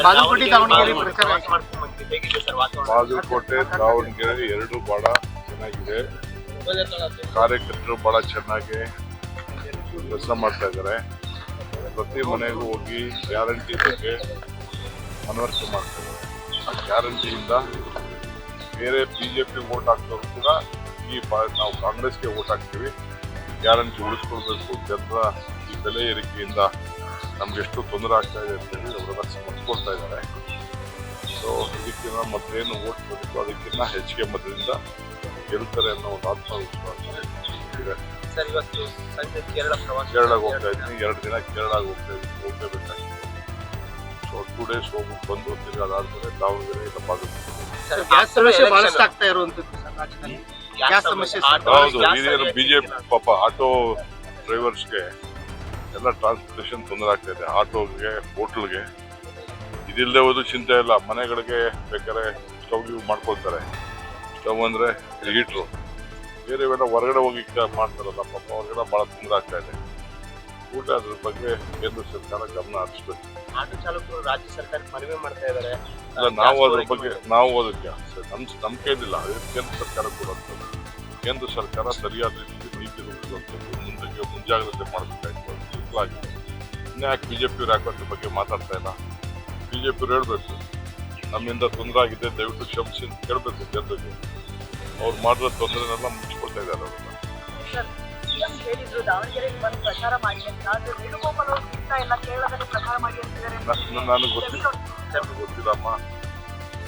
ಬಾಗಲಕೋಟೆ ದಾವಣಗೆರೆ ಪ್ರಚಾರ ಬಾಗಲಕೋಟೆ ದಾವಣಗೆರೆ ಎರಡು ಬಹಳ ಚೆನ್ನಾಗಿದೆ. ಕಾರ್ಯಕರ್ತರು ಬಹಳ ಚೆನ್ನಾಗಿ ಕೆಲಸ ಮಾಡ್ತಾ ಇದ್ದಾರೆ. ಪ್ರತಿ ಮನೆಗೂ ಹೋಗಿ ಗ್ಯಾರಂಟಿ ಬಗ್ಗೆ ಮನವರಿಕೆ ಮಾಡ್ತಾ ಇದ್ದಾರೆ. ಆ ಗ್ಯಾರಂಟಿಯಿಂದ ಬೇರೆ ಬಿಜೆಪಿ ವೋಟ್ ಹಾಕ್ತವ್ರು ಕೂಡ ನಾವು ಕಾಂಗ್ರೆಸ್ಗೆ ವೋಟ್ ಹಾಕ್ತೀವಿ, ಗ್ಯಾರಂಟಿ ಉಳಿಸ್ಕೊಳ್ಬೇಕು, ಜನರ ಈ ಬೆಲೆ ಏರಿಕೆಯಿಂದ ನಮ್ಗೆ ಎಷ್ಟು ತೊಂದರೆ ಆಗ್ತಾ ಇದೆ ಅಂತೇಳಿ ಅವರೆಲ್ಲ ಸಮರ್ಸ್ಕೊಳ್ತಾ ಇದ್ದಾರೆ. ಸೊ ಇದಕ್ಕಿಂತ ಮೊದಲೇನು ವೋಟ್ ಬರಬೇಕು ಅದಕ್ಕಿಂತ ಹೆಚ್ಚಿಗೆ ಮತದಿಂದ ಗೆಲ್ತಾರೆ ಅನ್ನೋ ಒಂದು ಆತ್ಮವಿಶ್ವಾಸ ಇದೆ. ಕೇರಳಕ್ಕೆ ಹೋಗ್ತಾ ಇದ್ದೀನಿ, 2 ದಿನ ಕೇರಳಗೆ ಹೋಗ್ಲೇಬೇಕಾಗಿದೆ. ಸೊ 2 days ಹೋಗ್ಬಿಟ್ಟು ಬಂದು ತಿರ್ಗಿ ಅದಾದ್ಮೇಲೆ ದಾವಣಗೆರೆ ಇಲ್ಲ ಬಾಗಲಕೋಟೆ. ಗ್ಯಾಸ್ ಸಮಸ್ಯೆ ಬಹಳಷ್ಟು ಆಗ್ತಾ ಇರುವಂತದ್ದು ಸರ್ ರಾಜ್ಯದಲ್ಲಿ. ಗ್ಯಾಸ್ ಸಮಸ್ಯೆ ಹೌದು, ಹಿರಿಯರು ಬಿಜೆಪಿ ಪಾಪ ಆಟೋ ಡ್ರೈವರ್ಸ್ಗೆ ಎಲ್ಲ ಟ್ರಾನ್ಸ್ಪೋರ್ಟೇಷನ್ ತೊಂದರೆ ಆಗ್ತಾ ಇದೆ. ಆಟೋಗೆ, ಹೋಟ್ಲ್ಗೆ ಇದಿಲ್ಲದೆ ಹೋದ್ರು ಚಿಂತೆ ಇಲ್ಲ. ಮನೆಗಳಿಗೆ ಬೇಕಾದ್ರೆ ಸ್ಟವ್ ಮಾಡ್ಕೊಳ್ತಾರೆ. ಸ್ಟವ್ ಅಂದರೆ ಹೀಟ್ರು, ಬೇರೆವೆಲ್ಲ ಹೊರಗಡೆ ಹೋಗಿ ಮಾಡ್ತಾರಲ್ಲ ಪಾಪ ಅವ್ರಿಗೆಲ್ಲ ಭಾಳ ತೊಂದರೆ ಆಗ್ತಾ ಇದೆ. ಊಟ ಅದ್ರ ಬಗ್ಗೆ ಕೇಂದ್ರ ಸರ್ಕಾರ ಗಮನ ಹರಿಸ್ಬೇಕು. ಆಟೋ ಚಾಲಕರು ರಾಜ್ಯ ಸರ್ಕಾರಕ್ಕೆ ಮನವಿ ಮಾಡ್ತಾ ಇದ್ದಾರೆ. ನಾವು ಅದ್ರ ಬಗ್ಗೆ ಅದಕ್ಕೆ ನಮ್ಮ ಕೈಲಿಲ್ಲ, ಕೇಂದ್ರ ಸರ್ಕಾರ ಕೊಡುವಂಥದ್ದು. ಕೇಂದ್ರ ಸರ್ಕಾರ ಸರಿಯಾದ ರೀತಿಯಲ್ಲಿ ನೀತಿ ರೂಪಿಸುವಂಥದ್ದು, ಮುಂಜಾಗ್ರತೆ ಮಾಡಬೇಕಾಗಿತ್ತು. ಸಿಂಪಲಾಗಿದೆ. ಇನ್ಯಾಕೆ ಬಿಜೆಪಿಯವ್ರು ಯಾಕೆ ಅದ್ರ ಬಗ್ಗೆ ಮಾತಾಡ್ತಾ ಇಲ್ಲ? ಬಿಜೆಪಿಯವ್ರು ಹೇಳ್ಬೇಕು, ನಮ್ಮಿಂದ ತೊಂದರೆ ಆಗಿದೆ, ದಯವಿಟ್ಟು ಕ್ಷಮಿಸಿ ಅಂತ ಕೇಳಬೇಕು ಜನರಿಗೆ. ಅವ್ರು ಮಾಡಿರೋ ತೊಂದರೆನೆಲ್ಲ ಮುಚ್ಕೊಳ್ತಾ ಇದ್ದಾರೆ ಅವರೆಲ್ಲ. ನನಗೆ ಗೊತ್ತಿಲ್ಲಮ್ಮ.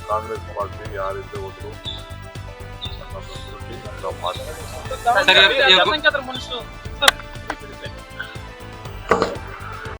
ಕಾಂಗ್ರೆಸ್ ಪಾರ್ಟಿ ಯಾರಿಂದ ಹೋದ್ರು ನಾವು ಮಾಡ್ತೀವಿ.